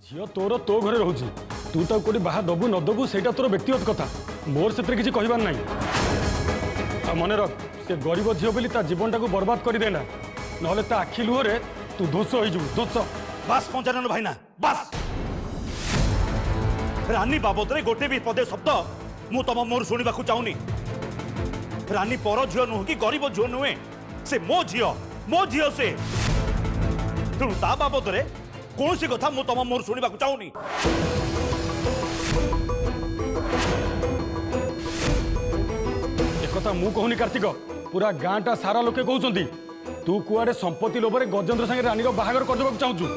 झील तोर तो घरे रोचे तू तो कोटी बाहा दबु न दबु से तोर व्यक्तिगत कथा मोर से किसी कहबार ना आ मन रख से गरीब झील बोली ता जीवन टाक बर्बाद कर देना ना ता आखि लुहरे तू ध्वंस हो ध्वंस। बस पंचानन भाईना बस रानी बाबद रे गोटे भी पदे शब्द मु तम मोर शुणा चाहूनी। रानी पर झील नुह कि गरीब झील नुहे से मो झील से तेणु ता बाबद रे कौन सी कथा मु तम मोर शुणा चाहूनी। एक कथा मु कहूनी कार्तिक पूरा गाँटा सारा लोके कहते तू कुआडे संपत्ति लोभरे गजेंद्र संगे रानी बाहागर करदेवा चाहूँ।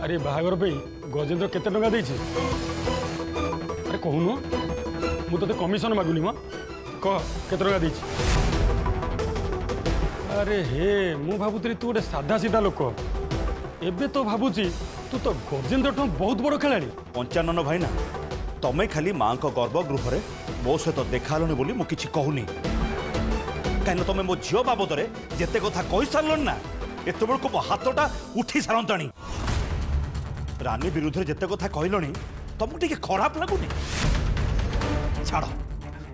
अरे बाहागर पे गजेंद्र केते टंका देछि अरे कहूनु मु तते कमिशन मागुनी म कह केते टंका देछि। अरे हे मु भाबुतरी तू गोटे साधा सीधा लोक एबे तो भाबुची तू तो गजेंद्र ठो बहुत बड़ खेलाड़ी। पंचानन भाईना तमे खाली माँ को गर्भगृह रे मो सहित देखालनी बोली मु किछि कहूनी कहीं तमे मो झील बाबद रे जेते कथा कहि सारलन ना एत बेलको मो हाथटा उठी सारंताणी। रानी विरुद्ध जेते कथा कहलनी तुमको टिके खराब लगुनी छाड़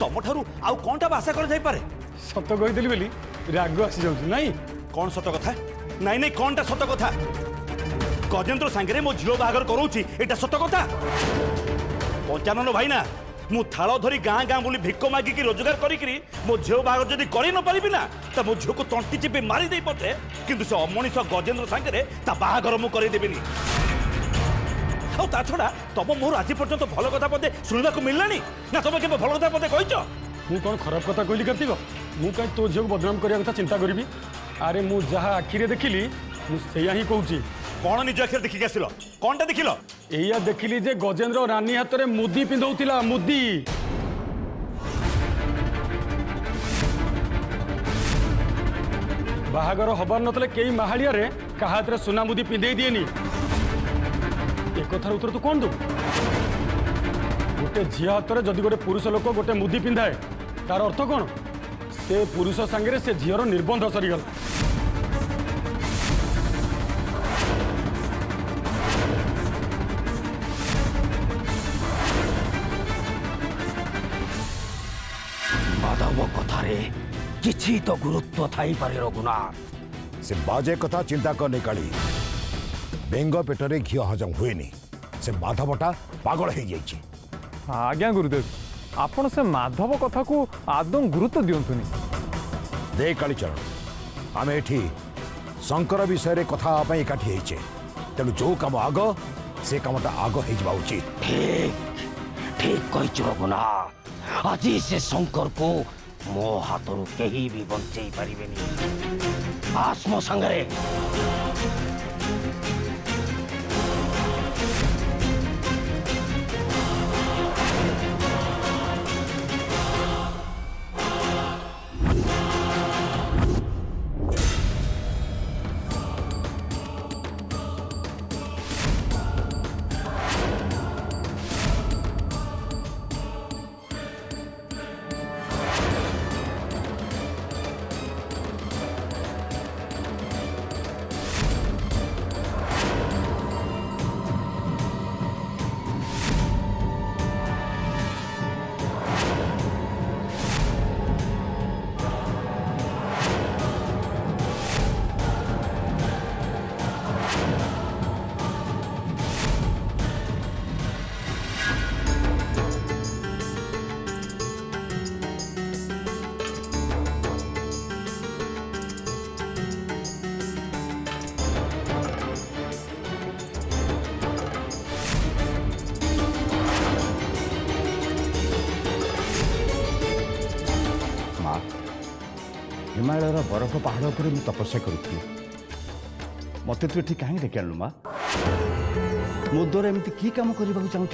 तुम ठारू आउ कौनटा आशा कर जाई पारे। सत कहीदेली बोली राग आसी जाउछ नहीं कौन सत कथा नहीं नहीं कौनटा सत कथा गजेंद्र सांगे मो झील बाहागर करोची एटा सत कथा। पंचानन भाईना मु थाल धरी गाँ गाँ बोली भिक मागिकी रोजगार करी मो झील बाहागर जदि करि न पारिबि ना त मो झील को तंटी चिपी मारी देई पछे किंतु से अमनीष गजेंद्र सांगे ता बाहागर मु करि देबिनी। आ ता छड़ा तब मोर आज पर्यंत भल कथा पदे शुणा मिललानी ना तुम के भल कथा पदे कहिछ। मु कौन खराब कथा कहली कार्तिक मु कहीं तो झील को बदनाम करने कथा चिंता करी। अरे मु जहाँ आखिरे देखिली मु सेया ही कहूची। कौन निज आखिर देखिक आसिल कौनटा देखिल। एया देखिली जे गजेंद्र रानी हाथ में मुदी पिंधौतिला मुदी। बाहागर हबार नतले कई माहाड़िया रे का हाथ रे सुना मुदी पिंधे दिएनी। एक कथार उत्तर तू कौन दू गोटे झील हाथ में जदि गोटे पुरुष लोक गोटे मुदी पिंधाए तार अर्थ कौन से पुरुष सांगे से झीर निर्बंध सरीगला। माधव कथारे किछि तो गुरुत्व थाई पारे रघुनाथ। से बाजे कथा चिंता कर निकाली बेंग पेटरे घी हजम हुएनी से माधवटा पागल हो जाइए। आज्ञा गुरुदेव आपण से माधव कथा को आदौ गुरुत्व दिंतुनि। देख कालीचरण आम एठी शंकर विषय रे कथा एकाठी होइछे तेणु जो काम आग से कामटा आग हो उचित। ठीक ठीक कहिछ रघुनाथ। आज से शंकर को मो हाथरू कहीं भी बंचई पारिबेनी। आस्मो संगरे हिमालय बरफ पहाड़ पर तपस्या करुथी मत तू ये कहीं देख आनु माँ मो द्वारा एमती कि कम करने चाहूँ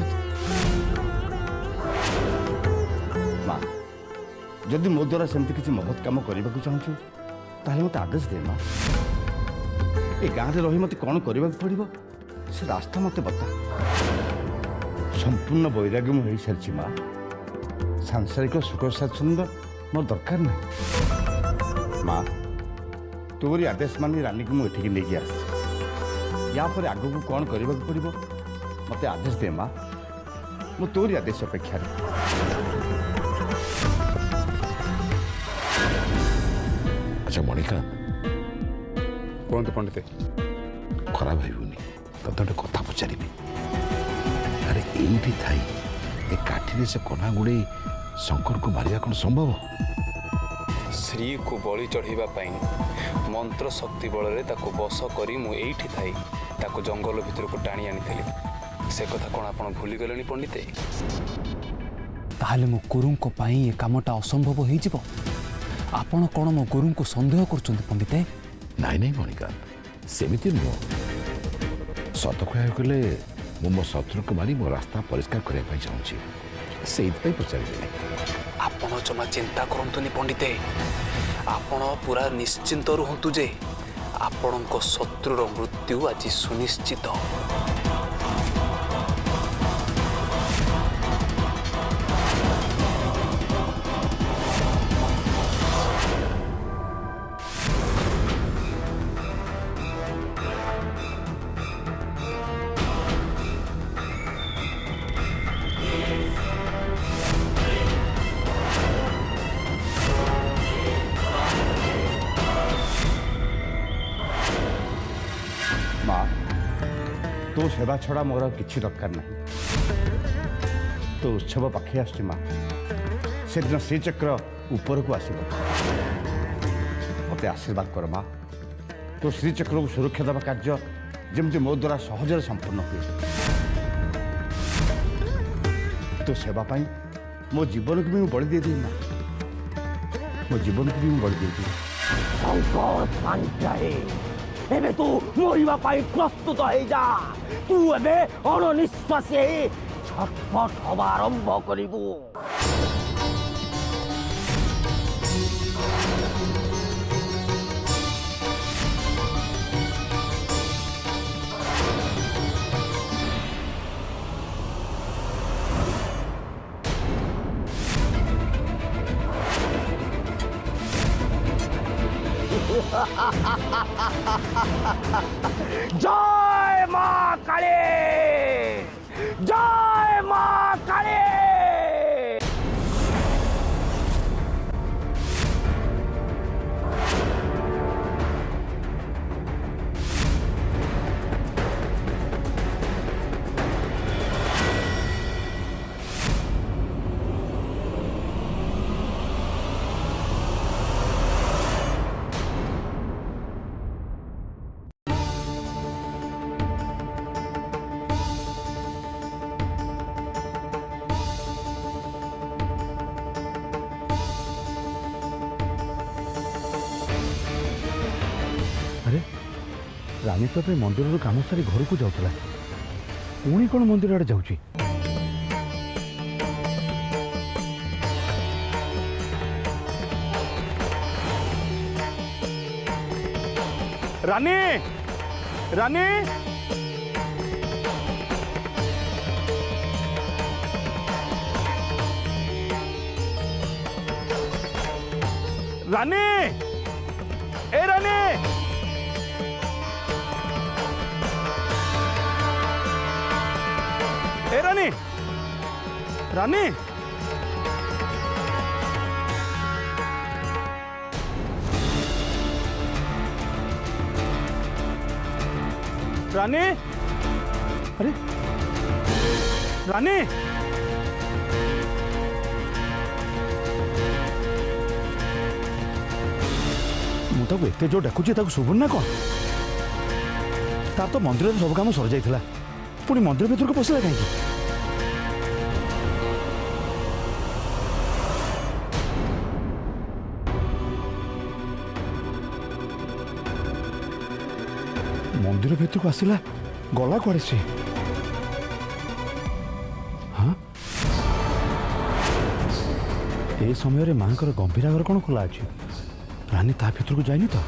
माँ जदि मो द्वारा सेमती किसी महत कम करने को चाहूँ ताले मत आदेश दे माँ ये गाँव में रही मत कौन करने पड़ो से रास्ता मत बता संपूर्ण वैराग्य मुझे सारी माँ सांसारिक सुख स्वाच्छंद मोर दरकार ना माँ तोरी आदेश मानी रानी को मुझे नहीं आस या पर आग को कौन करने पड़ो मत आदेश दे माँ मु तोरी आदेश अपेक्षा अच्छा मणिका कहतु पंडित खराब भावनी तो गोटे कथा पचारि अरे ये थाई ए काठी से कना गुड़े शंकर को मारिया कौन संभव श्री को बलि चढ़ावा मंत्र शक्ति बल ताको बस करी मु एठी थाई ताको जंगल भितर को टाणी आनी से कथा कौन आप भूली गले पंडित ताहले मो गुरु को पाई ये कामटा असंभव हो जिवो आपण कौन मो गुरु को संदेह करछन्ते पंडित नाई नाई मणिका सेमिति नुह सत कहू गले मो शत्रु को मारी मो रास्ता परिष्कार करने चाहूँगी से पचारे आपण जमा चिंता करंतुनी पंडित आपण पूरा निश्चिंत रुहतु जे आपण शत्रुर मृत्यु आज सुनिश्चित माँ तो सेवा छड़ा मोर किसी दरकार ना तो उत्सव पाखे आस माँ से दिन श्रीचक्र ऊपर को आसब मत आशीर्वाद कर माँ तो श्रीचक्र को सुरक्षा देवा कार्य जमी मो द्वारा सहजरे संपूर्ण हुए तो सेवा पाई मो जीवन को भी बलि दे दी माँ मो जीवन को भी बलि दे दी शंकर पांचाए एबे तू मरिबा पाई प्रस्तुत हो जा तू एबे अनिश्वासी छटपट हवा आरंभ करिबु जय मां काली जय मां काली अरे रानी तो मंदिर काम सारी घर को जाऊला पुणी कौन मंदिर आड़े जाऊँ रानी रानी रानी ए रानी ए रानी रानी रानी अरे रानी मुझे एत जो डाकुची शुभुन ना कौन तार तो मंदिर सब काम सर जाइला पुणी मंदिर भीतर को पशिला कहीं मंदिर भीतर को आसला गला कुआड़े सी हाँ ए समय माँ गंभीर आगर कौन खोला अच्छी रानी ता भीतर को जाइनी तो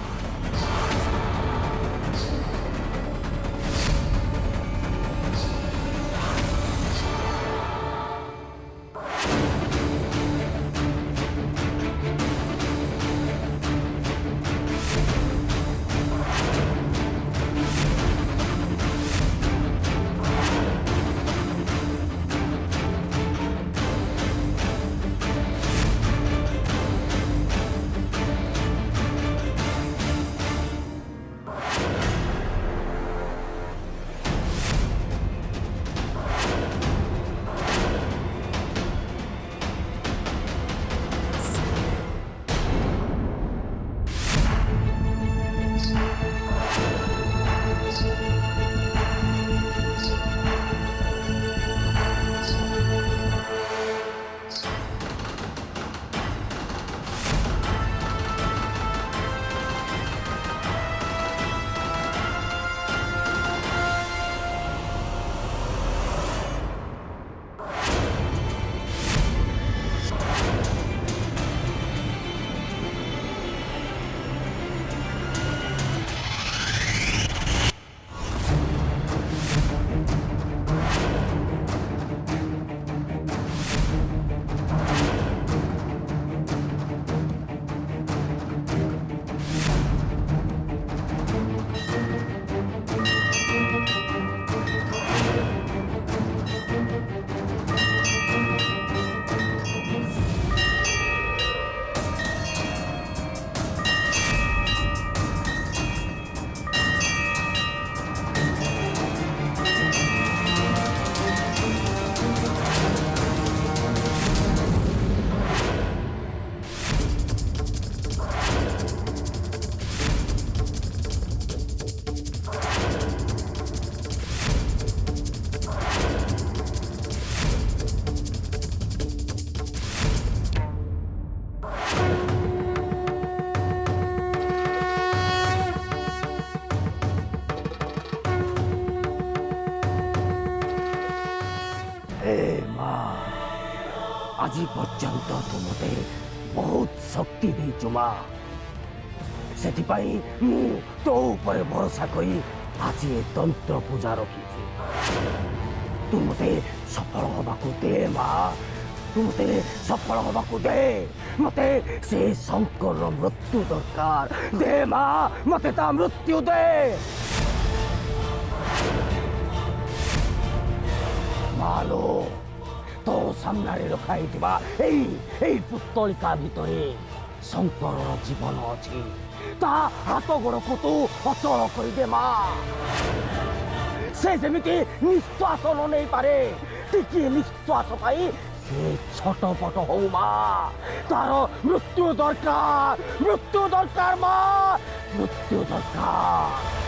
आज पर्यंत तू मते बहुत शक्ति देचु माँ से तो ऊपर भरोसा करी आज ये तंत्र पूजा रखी तू मते सफल हवा को दे माँ तू मते सफल हवा को दे मते से शंकर मृत्यु दरकार दे माँ मते ता मृत्यु दे मालो तो सामने रखाई पुतलिका भितरे शंकर जीवन अच्छी ता हाथ गोड़ को तू अचल करदे माँ से जमीती निश्वास न नहीं पारे टिके निश्वास पाई से छटपट हो माँ तार मृत्यु दरकार माँ मृत्यु दरकार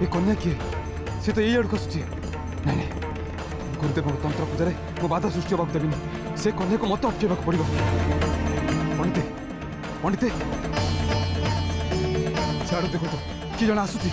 कन्या किए सी तो यही आड़ खसुची नहीं नहीं गुरुदेव तंत्र पूजा मो बाधा सृष्टि होगा देवी से कन्या को मत अटक पड़ो पंडिते पंडिते सियाड़ देखो तो कि जन आसुची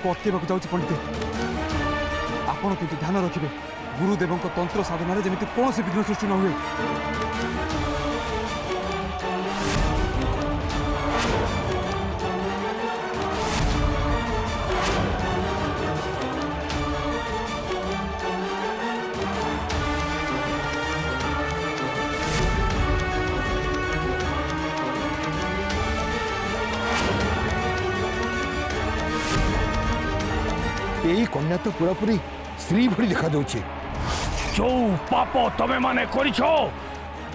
अटकेबा जाऊँ पंडित आपण किंतु ध्यान रखिए गुरुदेव तंत्र साधन जमी कौन विघ्न सृष्टि न हुए यही कन्या तो पूरा पूरी स्त्री भरी देखा दौची जो पाप तमे माने करिछो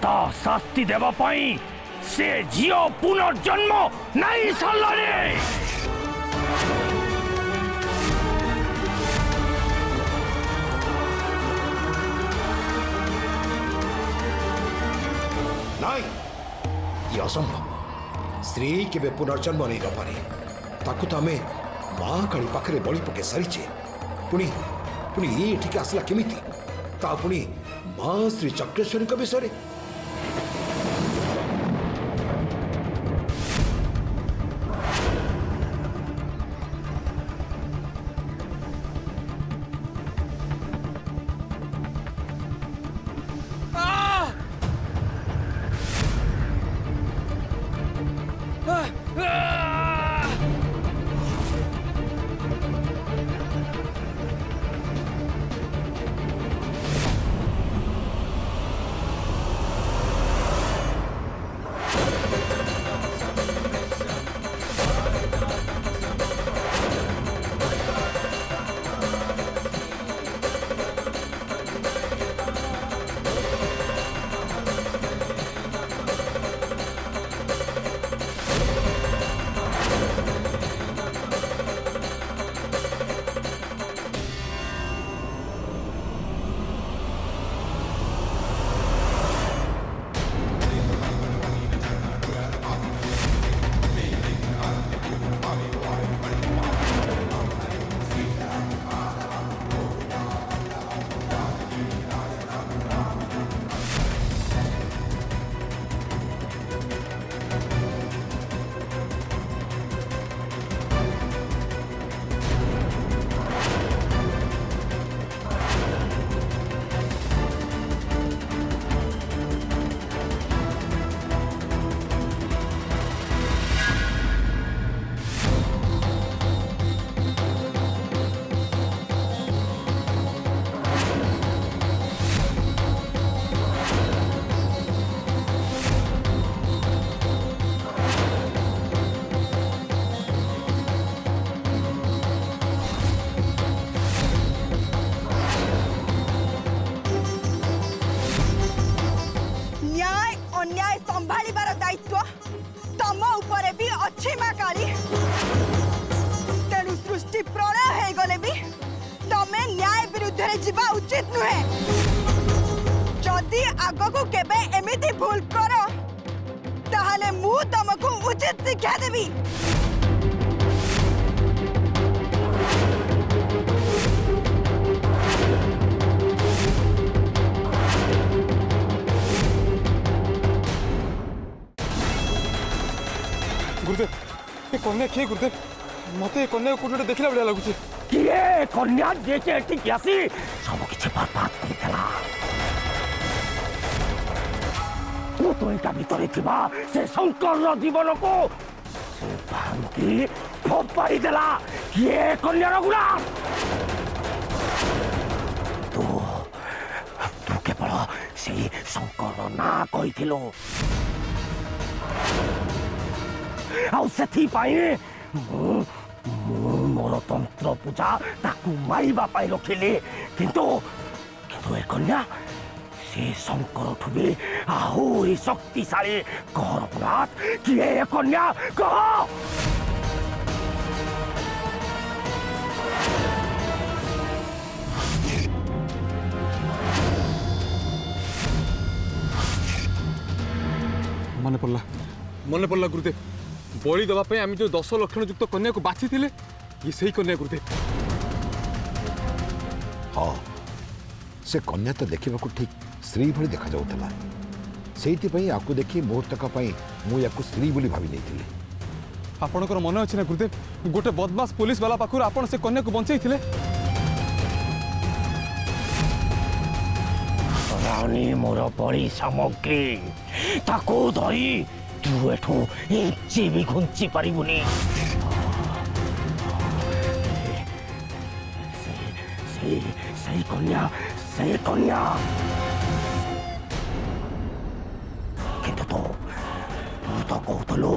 ता शास्ति देवा पाई से जियो पुनर्जन्म नहीं सालरे नहीं ये असंभव स्त्री केबे पुनर्जन्म नहीं रपारे ताकू तो आमे माँ काली पाखरे बड़ी पके सारीचे पुणी पुणी ये ठीक आसला केमिति ता पुणी माँ श्री चक्रेश्वरी का विषय ଅଛି ମା କାଳୀ। ତେଣୁ ସୃଷ୍ଟି ପ୍ରଳୟ ହେଇଗଲେ ବି ତମେ ନ୍ୟାୟ ବିରୁଦ୍ଧରେ ଯିବା ଉଚିତ ନୁହେଁ। ଯଦି ଆଗକୁ କେବେ ଏମିତି ଭୁଲ କର ତାହେଲେ ମୁଁ ତମକୁ ଉଚିତ ଶିକ୍ଷା ଦେବି। गुरुदेव ये कन्या किए गुरुदेव मत ये कन्या को देखला बढ़िया लगुच किए कन्या जे ठीक आसी सब किछि बर्बाद करदेला। पुतुलटा भितरे थिबा से शंकर जीवन को से भांगी फोपाई देला। किए कन्या रघुला तू तू केवल से शंकर ना कहिथिलो आउ सेथिपाई मोर तंत्र पूजा ताकू मारिबा पाई रखिली किंतु किंतु ए कन्या से शंकर ठुबी आहुरी शक्तिशाली कह रघुनाथ किए ए कन्या कह। मन पड़ला गुरुदेव बलि देवाई आम जो 10 लक्षण युक्त कन्या को बाछी थे ये सही कन्या गुरुदेव। हाँ से कन्या तो देखा ठीक स्त्री भली देखा जाऊला से आपको देखी मुहूर्तक मुझे स्त्री बोली भावी नहीं। आपणकर मन अच्छे ना गुरुदेव गोटे बदमाश पुलिस वाला पाखर आपण से कन्या को बंचाई थे। रानी मोर बड़ी सामग्री ताको धरी तू एठू इंची भी घुंची पारिबुनी। सही कन्या किंतु तो तू तो कहतलो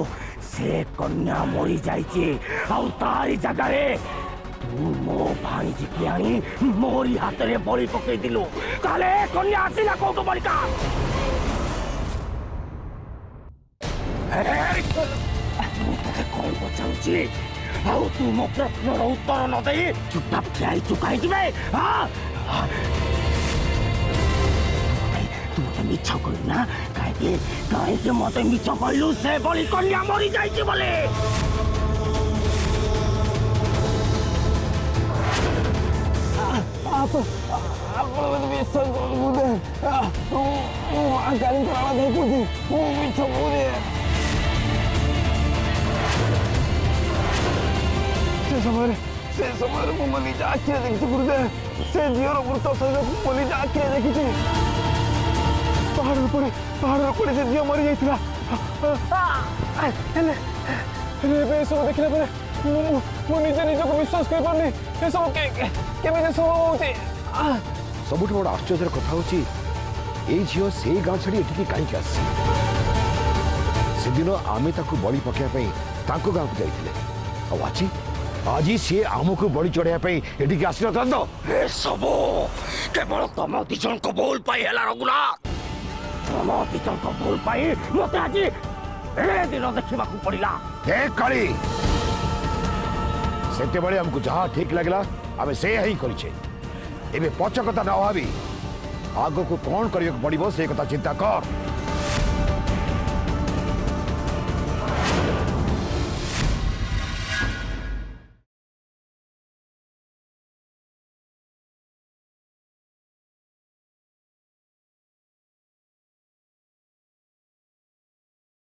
से कन्या मरी जाइए आउ तारी जगह तू मो भाणीजी की आनी मोरी हाथ में बलि पकई दिलु ताले कन्या आसिला कोटो बलिका। कौन पचाऊची आउ तू मो प्रश्नर उत्तर न दे चुपचाप ठियाई चुकाई जिबे। तू मते मिछ कहलु ना काहे मते मिछ कहलु से बलि कन्या मरी जाइछि बोले। आप विश्वास से समय मो निज आखिरे देखी गुरुदेव से झीर मृत शरीर मो निज आखिरे देखी पहाड़ पड़े से झील मरी जाइए सब देखला मु निज निजक विश्वास कर पारनी ए सब केमिति संभव होउछि। सबुठ बड़ आश्चर्य कथा होची ए झियो से गाँ छाड़ी एठिकी कहीं आसी से दिन आमे ताकू बलि पकेया पई ताको गाँ को जाइथिले आज सी आमको बलि चढ़ाया एठिकी आसी न तो ए सब केवल तम दिजन को बोल पाई हैला रघुनाथ। तम दिजन को बोल पाई मते आज ए दिन देखा पड़ा। देख काली सेते बड़े हमको जहाँ ठीक लगला आमे से ही करिछे एबे पछ कथा न भाबी आगो को कौन करियो पड़िबो से कथा चिंता कर।